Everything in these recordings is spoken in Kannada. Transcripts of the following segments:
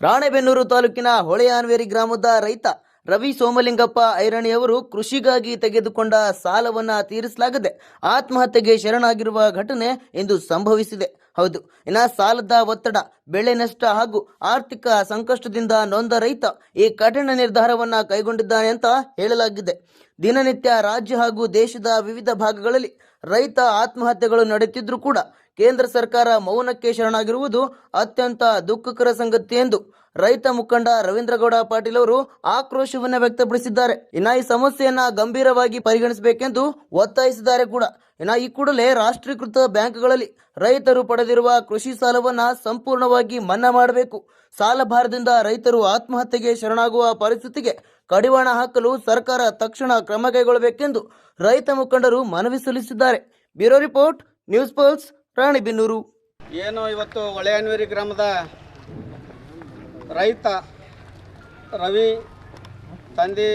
ರಾಣೆಬೆನ್ನೂರು ತಾಲೂಕಿನ ಹೊಳೆಯಾನ್ವೇರಿ ಗ್ರಾಮದ ರೈತ ರವಿ ಸೋಮಲಿಂಗಪ್ಪ ಐರಣಿಯವರು ಕೃಷಿಗಾಗಿ ತೆಗೆದುಕೊಂಡ ಸಾಲವನ್ನು ತೀರಿಸಲಾಗದೆ ಆತ್ಮಹತ್ಯೆಗೆ ಶರಣಾಗಿರುವ ಘಟನೆ ಇಂದು ಸಂಭವಿಸಿದೆ. ಹೌದು, ಸಾಲದ ಒತ್ತಡ, ಬೆಳೆ ನಷ್ಟ ಹಾಗೂ ಆರ್ಥಿಕ ಸಂಕಷ್ಟದಿಂದ ನೊಂದ ರೈತ ಈ ಕಠಿಣ ನಿರ್ಧಾರವನ್ನು ಕೈಗೊಂಡಿದ್ದಾನೆ ಅಂತ ಹೇಳಲಾಗಿದೆ. ದಿನನಿತ್ಯ ರಾಜ್ಯ ಹಾಗೂ ದೇಶದ ವಿವಿಧ ಭಾಗಗಳಲ್ಲಿ ರೈತ ಆತ್ಮಹತ್ಯೆಗಳು ನಡೆಯುತ್ತಿದ್ದರೂ ಕೂಡ ಕೇಂದ್ರ ಸರ್ಕಾರ ಮೌನಕ್ಕೆ ಶರಣಾಗಿರುವುದು ಅತ್ಯಂತ ದುಃಖಕರ ಸಂಗತಿ ಎಂದು ರೈತ ಮುಖಂಡ ರವೀಂದ್ರಗೌಡ ಪಾಟೀಲ್ ಅವರು ಆಕ್ರೋಶವನ್ನು ವ್ಯಕ್ತಪಡಿಸಿದ್ದಾರೆ. ಈ ಸಮಸ್ಯೆಯನ್ನ ಗಂಭೀರವಾಗಿ ಪರಿಗಣಿಸಬೇಕೆಂದು ಒತ್ತಾಯಿಸಿದ್ದಾರೆ ಕೂಡ. ಈ ಕೂಡಲೇ ರಾಷ್ಟ್ರೀಕೃತ ಬ್ಯಾಂಕ್ಗಳಲ್ಲಿ ರೈತರು ಪಡೆದಿರುವ ಕೃಷಿ ಸಾಲವನ್ನ ಸಂಪೂರ್ಣವಾಗಿ ಮನ್ನಾ ಮಾಡಬೇಕು. ಸಾಲ ಭಾರದಿಂದ ರೈತರು ಆತ್ಮಹತ್ಯೆಗೆ ಶರಣಾಗುವ ಪರಿಸ್ಥಿತಿಗೆ ಕಡಿವಾಣ ಹಾಕಲು ಸರ್ಕಾರ ತಕ್ಷಣ ಕ್ರಮ ಕೈಗೊಳ್ಳಬೇಕೆಂದು ರೈತ ಮುಖಂಡರು ಮನವಿ ಸಲ್ಲಿಸಿದ್ದಾರೆ. Bureau report, news pulse, Ranebennur. ಇವತ್ತು ಹೊಳೆಯಾನ್ವೇರಿ ಗ್ರಾಮದ ರೈತ ರವಿ ತಂದೆ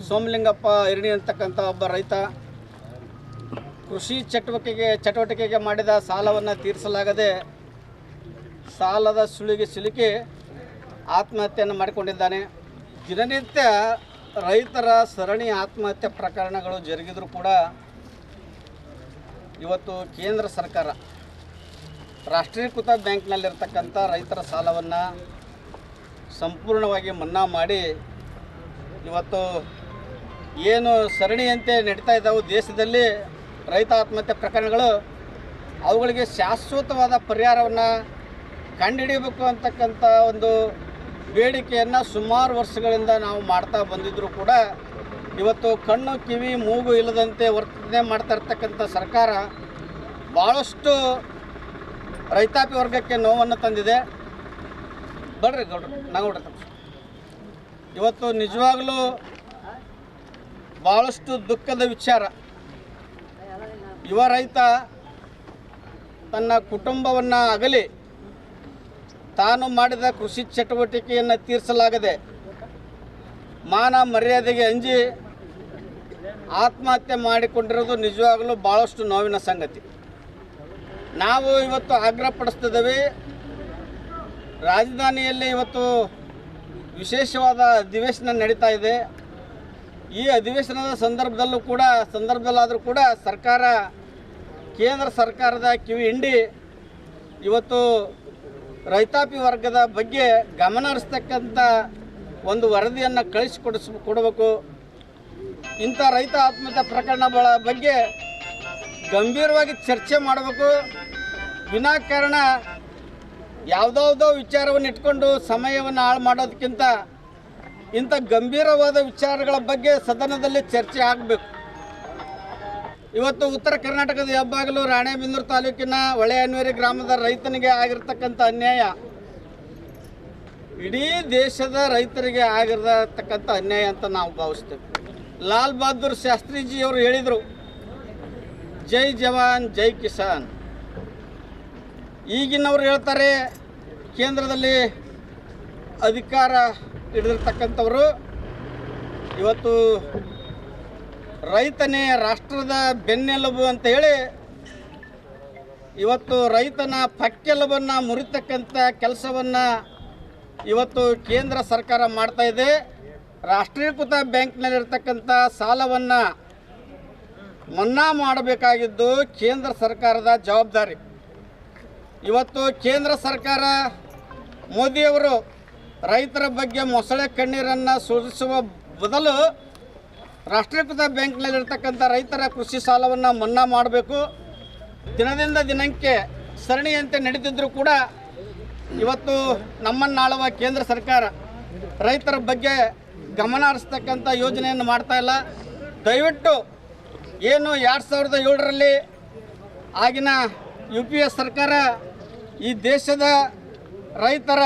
ಸೋಮಲಿಂಗಪ್ಪ ಐರಣಿ ಅಂತಕ್ಕಂಥ ಒಬ್ಬ ರೈತ ಕೃಷಿ ಚಟುವಟಿಕೆಗೆ ಮಾಡಿದ ಸಾಲವನ್ನು ತೀರಿಸಲಾಗದೆ ಸಾಲದ ಸುಳಿಗೆ ಸಿಲುಕಿ ಆತ್ಮಹತ್ಯೆಯನ್ನು ಮಾಡಿಕೊಂಡಿದ್ದಾನೆ. ದಿನನಿತ್ಯ ರೈತರ ಸರಣಿ ಆತ್ಮಹತ್ಯೆ ಪ್ರಕರಣಗಳು ಜರುಗಿದರೂ ಕೂಡ ಇವತ್ತು ಕೇಂದ್ರ ಸರ್ಕಾರ ರಾಷ್ಟ್ರೀಕೃತ ಬ್ಯಾಂಕ್ನಲ್ಲಿರ್ತಕ್ಕಂಥ ರೈತರ ಸಾಲವನ್ನು ಸಂಪೂರ್ಣವಾಗಿ ಮನ್ನಾ ಮಾಡಿ ಇವತ್ತು ಏನು ಸರಣಿಯಂತೆ ನಡೀತಾ ಇದ್ದಾವೆ ದೇಶದಲ್ಲಿ ರೈತ ಆತ್ಮಹತ್ಯೆ ಪ್ರಕರಣಗಳು, ಅವುಗಳಿಗೆ ಶಾಶ್ವತವಾದ ಪರಿಹಾರವನ್ನು ಕಂಡುಹಿಡಿಯಬೇಕು ಅಂತಕ್ಕಂಥ ಒಂದು ಬೇಡಿಕೆಯನ್ನು ಸುಮಾರು ವರ್ಷಗಳಿಂದ ನಾವು ಮಾಡ್ತಾ ಬಂದಿದ್ದರೂ ಕೂಡ ಇವತ್ತು ಕಣ್ಣು ಕಿವಿ ಮೂಗು ಇಲ್ಲದಂತೆ ವರ್ತನೆ ಮಾಡ್ತಾ ಇರ್ತಕ್ಕಂಥ ಸರ್ಕಾರ ಭಾಳಷ್ಟು ರೈತಾಪಿ ವರ್ಗಕ್ಕೆ ನೋವನ್ನು ತಂದಿದೆ. ಬರ್ರಿ ಗೌಡ್ರು ಇವತ್ತು ನಿಜವಾಗಲೂ ಭಾಳಷ್ಟು ದುಃಖದ ವಿಚಾರ. ಯುವ ರೈತ ತನ್ನ ಕುಟುಂಬವನ್ನು ಅಗಲಿ ತಾನು ಮಾಡಿದ ಕೃಷಿ ಚಟುವಟಿಕೆಯನ್ನು ತೀರಿಸಲಾಗದೆ ಮಾನ ಮರ್ಯಾದೆಗೆ ಅಂಜಿ ಆತ್ಮಹತ್ಯೆ ಮಾಡಿಕೊಂಡಿರೋದು ನಿಜವಾಗಲೂ ಭಾಳಷ್ಟು ನೋವಿನ ಸಂಗತಿ. ನಾವು ಇವತ್ತು ಆಗ್ರಹಪಡಿಸ್ತಿದ್ದೇವೆ, ರಾಜಧಾನಿಯಲ್ಲಿ ಇವತ್ತು ವಿಶೇಷವಾದ ಅಧಿವೇಶನ ನಡೀತಾ ಇದೆ. ಈ ಅಧಿವೇಶನದ ಸಂದರ್ಭದಲ್ಲಾದರೂ ಕೂಡ ಸರ್ಕಾರ, ಕೇಂದ್ರ ಸರ್ಕಾರದ ಕಿವಿ ಹಿಂಡಿ ಇವತ್ತು ರೈತಾಪಿ ವರ್ಗದ ಬಗ್ಗೆ ಗಮನ ಹರಿಸ್ತಕ್ಕಂಥ ಒಂದು ವರದಿಯನ್ನು ಕೊಡಬೇಕು. ಇಂಥ ರೈತ ಆತ್ಮಹತ್ಯೆ ಪ್ರಕರಣಗಳ ಬಗ್ಗೆ ಗಂಭೀರವಾಗಿ ಚರ್ಚೆ ಮಾಡಬೇಕು. ವಿನಾಕಾರಣ ಯಾವುದಾವುದೋ ವಿಚಾರವನ್ನು ಇಟ್ಕೊಂಡು ಸಮಯವನ್ನು ಹಾಳು ಮಾಡೋದಕ್ಕಿಂತ ಇಂಥ ಗಂಭೀರವಾದ ವಿಚಾರಗಳ ಬಗ್ಗೆ ಸದನದಲ್ಲಿ ಚರ್ಚೆ ಆಗಬೇಕು. ಇವತ್ತು ಉತ್ತರ ಕರ್ನಾಟಕದ ಹೆಬ್ಬಾಗಿಲು ರಾಣೆಬೆನ್ನೂರು ತಾಲೂಕಿನ ಹೊಳೆಯಾನ್ವೇರಿ ಗ್ರಾಮದ ರೈತನಿಗೆ ಆಗಿರ್ತಕ್ಕಂಥ ಅನ್ಯಾಯ ಇಡೀ ದೇಶದ ರೈತರಿಗೆ ಆಗಿರತಕ್ಕಂಥ ಅನ್ಯಾಯ ಅಂತ ನಾವು ಭಾವಿಸ್ತೇವೆ. ಲಾಲ್ ಬಹದ್ದೂರ್ ಶಾಸ್ತ್ರಿಜಿಯವರು ಹೇಳಿದರು, ಜೈ ಜವಾನ್ ಜೈ ಕಿಸಾನ್. ಈಗಿನವರು ಹೇಳ್ತಾರೆ ಕೇಂದ್ರದಲ್ಲಿ ಅಧಿಕಾರ ಹಿಡಿದಿರ್ತಕ್ಕಂಥವರು ಇವತ್ತು ರೈತನೇ ರಾಷ್ಟ್ರದ ಬೆನ್ನೆಲುಬು ಅಂತ ಹೇಳಿ ಇವತ್ತು ರೈತನ ಪಕ್ಕೆಲುಬನ್ನು ಮುರಿತಕ್ಕಂಥ ಕೆಲಸವನ್ನು ಇವತ್ತು ಕೇಂದ್ರ ಸರ್ಕಾರ ಮಾಡ್ತಾ ಇದೆ. ರಾಷ್ಟ್ರೀಕೃತ ಬ್ಯಾಂಕ್ನಲ್ಲಿರ್ತಕ್ಕಂಥ ಸಾಲವನ್ನು ಮನ್ನಾ ಮಾಡಬೇಕಾಗಿದ್ದು ಕೇಂದ್ರ ಸರ್ಕಾರದ ಜವಾಬ್ದಾರಿ. ಇವತ್ತು ಕೇಂದ್ರ ಸರ್ಕಾರ ಮೋದಿಯವರು ರೈತರ ಬಗ್ಗೆ ಮೊಸಳೆ ಕಣ್ಣೀರನ್ನು ಸುರಿಸುವ ಬದಲು ರಾಷ್ಟ್ರೀಕೃತ ಬ್ಯಾಂಕ್ನಲ್ಲಿರ್ತಕ್ಕಂಥ ರೈತರ ಕೃಷಿ ಸಾಲವನ್ನು ಮನ್ನಾ ಮಾಡಬೇಕು. ದಿನದಿಂದ ದಿನಕ್ಕೆ ಸರಣಿಯಂತೆ ನಡೀತಿದ್ದರೂ ಕೂಡ ಇವತ್ತು ನಮ್ಮನ್ನಾಳುವ ಕೇಂದ್ರ ಸರ್ಕಾರ ರೈತರ ಬಗ್ಗೆ ಗಮನ ಹರಿಸ್ತಕ್ಕಂಥ ಯೋಜನೆಯನ್ನು ಮಾಡ್ತಾ ಇಲ್ಲ. ದಯವಿಟ್ಟು ಏನು 2007ರಲ್ಲಿ ಆಗಿನ UPA ಸರ್ಕಾರ ಈ ದೇಶದ ರೈತರ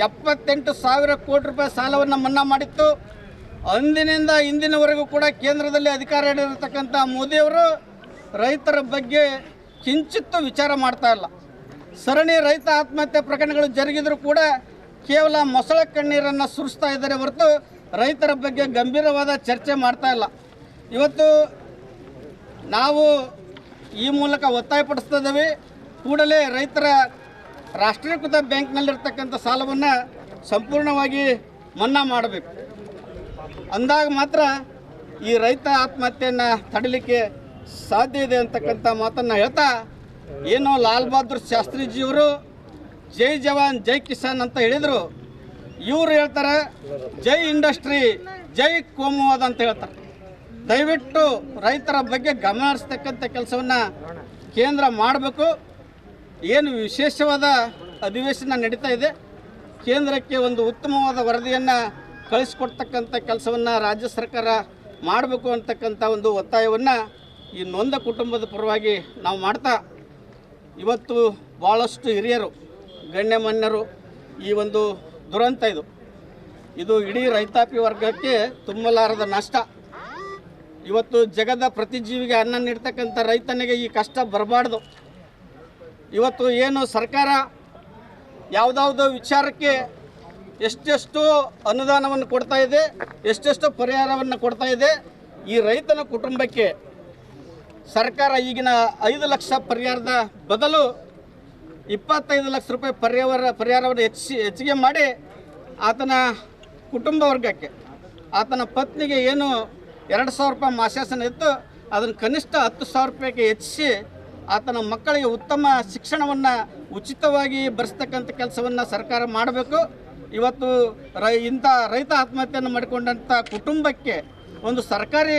78,000 ಕೋಟಿ ರೂಪಾಯಿ ಸಾಲವನ್ನು ಮನ್ನಾ ಮಾಡಿತ್ತು. ಅಂದಿನಿಂದ ಇಂದಿನವರೆಗೂ ಕೂಡ ಕೇಂದ್ರದಲ್ಲಿ ಅಧಿಕಾರ ಹಿಡಿದಿರ್ತಕ್ಕಂಥ ಮೋದಿಯವರು ರೈತರ ಬಗ್ಗೆ ಕಿಂಚಿತ್ತೂ ವಿಚಾರ ಮಾಡ್ತಾ ಇಲ್ಲ. ಸರಣಿ ರೈತ ಆತ್ಮಹತ್ಯೆ ಪ್ರಕರಣಗಳು ಜರುಗಿದರೂ ಕೂಡ ಕೇವಲ ಮೊಸಳೆ ಕಣ್ಣೀರನ್ನು ಸುರಿಸ್ತಾ ಇದ್ದಾರೆ ಹೊರತು ರೈತರ ಬಗ್ಗೆ ಗಂಭೀರವಾದ ಚರ್ಚೆ ಮಾಡ್ತಾ ಇಲ್ಲ. ಇವತ್ತು ನಾವು ಈ ಮೂಲಕ ಒತ್ತಾಯಪಡಿಸ್ತಾ ಇದ್ದೇವೆ, ಕೂಡಲೇ ರೈತರ ರಾಷ್ಟ್ರೀಕೃತ ಬ್ಯಾಂಕ್ನಲ್ಲಿರ್ತಕ್ಕಂಥ ಸಾಲವನ್ನು ಸಂಪೂರ್ಣವಾಗಿ ಮನ್ನಾ ಮಾಡಬೇಕು. ಅಂದಾಗ ಮಾತ್ರ ಈ ರೈತ ಆತ್ಮಹತ್ಯೆಯನ್ನು ತಡಿಲಿಕ್ಕೆ ಸಾಧ್ಯ ಇದೆ ಅಂತಕ್ಕಂಥ ಮಾತನ್ನು ಹೇಳ್ತಾ, ಏನು ಲಾಲ್ ಬಹದ್ದೂರ್ ಶಾಸ್ತ್ರಿಜಿಯವರು ಜೈ ಜವಾನ್ ಜೈ ಕಿಸಾನ್ ಅಂತ ಹೇಳಿದರು, ಇವರು ಹೇಳ್ತಾರೆ ಜೈ ಇಂಡಸ್ಟ್ರಿ ಜೈ ಕೋಮುವಾದ ಅಂತ ಹೇಳ್ತಾರೆ. ದಯವಿಟ್ಟು ರೈತರ ಬಗ್ಗೆ ಗಮನ ಹರಿಸ್ತಕ್ಕಂಥ ಕೆಲಸವನ್ನು ಕೇಂದ್ರ ಮಾಡಬೇಕು. ಏನು ವಿಶೇಷವಾದ ಅಧಿವೇಶನ ನಡೀತಾ ಇದೆ, ಕೇಂದ್ರಕ್ಕೆ ಒಂದು ಉತ್ತಮವಾದ ವರದಿಯನ್ನು ಕಳಿಸ್ಕೊಡ್ತಕ್ಕಂಥ ಕೆಲಸವನ್ನು ರಾಜ್ಯ ಸರ್ಕಾರ ಮಾಡಬೇಕು ಅಂತಕ್ಕಂಥ ಒಂದು ಒತ್ತಾಯವನ್ನು ಈ ನೊಂದ ಕುಟುಂಬದ ಪರವಾಗಿ ನಾವು ಮಾಡ್ತಾ, ಇವತ್ತು ಭಾಳಷ್ಟು ಹಿರಿಯರು ಗಣ್ಯಮಾನ್ಯರು ಈ ಒಂದು ದುರಂತ ಇದು ಇಡೀ ರೈತಾಪಿ ವರ್ಗಕ್ಕೆ ತುಂಬಲಾರದ ನಷ್ಟ. ಇವತ್ತು ಜಗದ ಪ್ರತಿ ಜೀವಿಗೆ ಅನ್ನ ನೀಡ್ತಕ್ಕಂಥ ರೈತನಿಗೆ ಈ ಕಷ್ಟ ಬರಬಾರ್ದು. ಇವತ್ತು ಏನು ಸರ್ಕಾರ ಯಾವುದಾವುದೋ ವಿಚಾರಕ್ಕೆ ಎಷ್ಟೆಷ್ಟು ಅನುದಾನವನ್ನು ಕೊಡ್ತಾ ಇದೆ, ಎಷ್ಟೆಷ್ಟು ಪರಿಹಾರವನ್ನು ಕೊಡ್ತಾ ಇದೆ, ಈ ರೈತನ ಕುಟುಂಬಕ್ಕೆ ಸರ್ಕಾರ ಈಗಿನ 5 ಲಕ್ಷ ಪರಿಹಾರದ ಬದಲು 25 ಲಕ್ಷ ರೂಪಾಯಿ ಪರಿಹಾರವನ್ನು ಹೆಚ್ಚಿಗೆ ಮಾಡಿ ಆತನ ಕುಟುಂಬ ವರ್ಗಕ್ಕೆ, ಆತನ ಪತ್ನಿಗೆ ಏನು 2,000 ರೂಪಾಯಿ ಮಾಸಾಸನ ಇತ್ತು, ಅದನ್ನು ಕನಿಷ್ಠ 10,000 ರೂಪಾಯಿಗೆ ಹೆಚ್ಚಿಸಿ ಆತನ ಮಕ್ಕಳಿಗೆ ಉತ್ತಮ ಶಿಕ್ಷಣವನ್ನು ಉಚಿತವಾಗಿ ಭರಿಸ್ತಕ್ಕಂಥ ಕೆಲಸವನ್ನು ಸರ್ಕಾರ ಮಾಡಬೇಕು. ಇವತ್ತು ಇಂಥ ರೈತ ಆತ್ಮಹತ್ಯೆಯನ್ನು ಮಾಡಿಕೊಂಡಂಥ ಕುಟುಂಬಕ್ಕೆ ಒಂದು ಸರ್ಕಾರಿ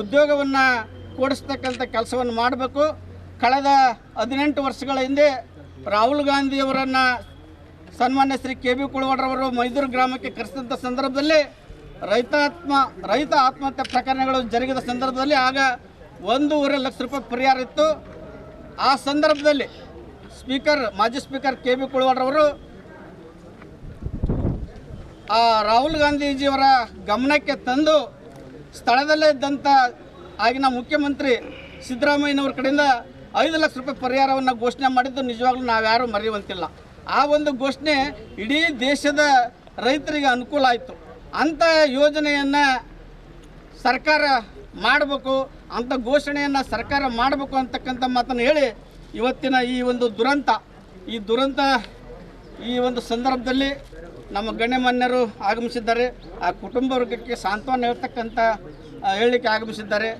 ಉದ್ಯೋಗವನ್ನು ಕೊಡಿಸ್ತಕ್ಕಂಥ ಕೆಲಸವನ್ನು ಮಾಡಬೇಕು. ಕಳೆದ 18 ವರ್ಷಗಳ ಹಿಂದೆ ರಾಹುಲ್ ಗಾಂಧಿಯವರನ್ನು ಸನ್ಮಾನ್ಯ ಶ್ರೀ ಕೆ ಬಿ ಕುಳವಾಡ್ರವರು ಮೈದೂರು ಗ್ರಾಮಕ್ಕೆ ಕರೆಸಿದಂಥ ಸಂದರ್ಭದಲ್ಲಿ ರೈತ ಆತ್ಮಹತ್ಯೆ ಪ್ರಕರಣಗಳು ಜರುಗಿದ ಸಂದರ್ಭದಲ್ಲಿ ಆಗ 1.5 ಲಕ್ಷ ರೂಪಾಯಿ ಪರಿಹಾರ ಇತ್ತು. ಆ ಸಂದರ್ಭದಲ್ಲಿ ಮಾಜಿ ಸ್ಪೀಕರ್ ಕೆ ಬಿ ಕುಳವಾಡ್ರವರು ರಾಹುಲ್ ಗಾಂಧೀಜಿಯವರ ಗಮನಕ್ಕೆ ತಂದು ಸ್ಥಳದಲ್ಲೇ ಇದ್ದಂಥ ಆಗಿನ ಮುಖ್ಯಮಂತ್ರಿ ಸಿದ್ದರಾಮಯ್ಯನವ್ರ ಕಡೆಯಿಂದ 5 ಲಕ್ಷ ರೂಪಾಯಿ ಪರಿಹಾರವನ್ನು ಘೋಷಣೆ ಮಾಡಿದ್ದು ನಿಜವಾಗ್ಲೂ ನಾವ್ಯಾರೂ ಮರೆಯುವಂತಿಲ್ಲ. ಆ ಒಂದು ಘೋಷಣೆ ಇಡೀ ದೇಶದ ರೈತರಿಗೆ ಅನುಕೂಲ ಆಯಿತು. ಅಂಥ ಯೋಜನೆಯನ್ನು ಸರ್ಕಾರ ಮಾಡಬೇಕು, ಅಂಥ ಘೋಷಣೆಯನ್ನು ಸರ್ಕಾರ ಮಾಡಬೇಕು ಅಂತಕ್ಕಂಥ ಮಾತನ್ನು ಹೇಳಿ ಇವತ್ತಿನ ಈ ಒಂದು ಈ ಒಂದು ಸಂದರ್ಭದಲ್ಲಿ ನಮ್ಮ ಗಣ್ಯಮಾನ್ಯರು ಆಗಮಿಸಿದ್ದಾರೆ. ಆ ಕುಟುಂಬ ವರ್ಗಕ್ಕೆ ಸಾಂತ್ವನ ಹೇಳಲಿಕ್ಕೆ ಆಗಮಿಸಿದ್ದಾರೆ.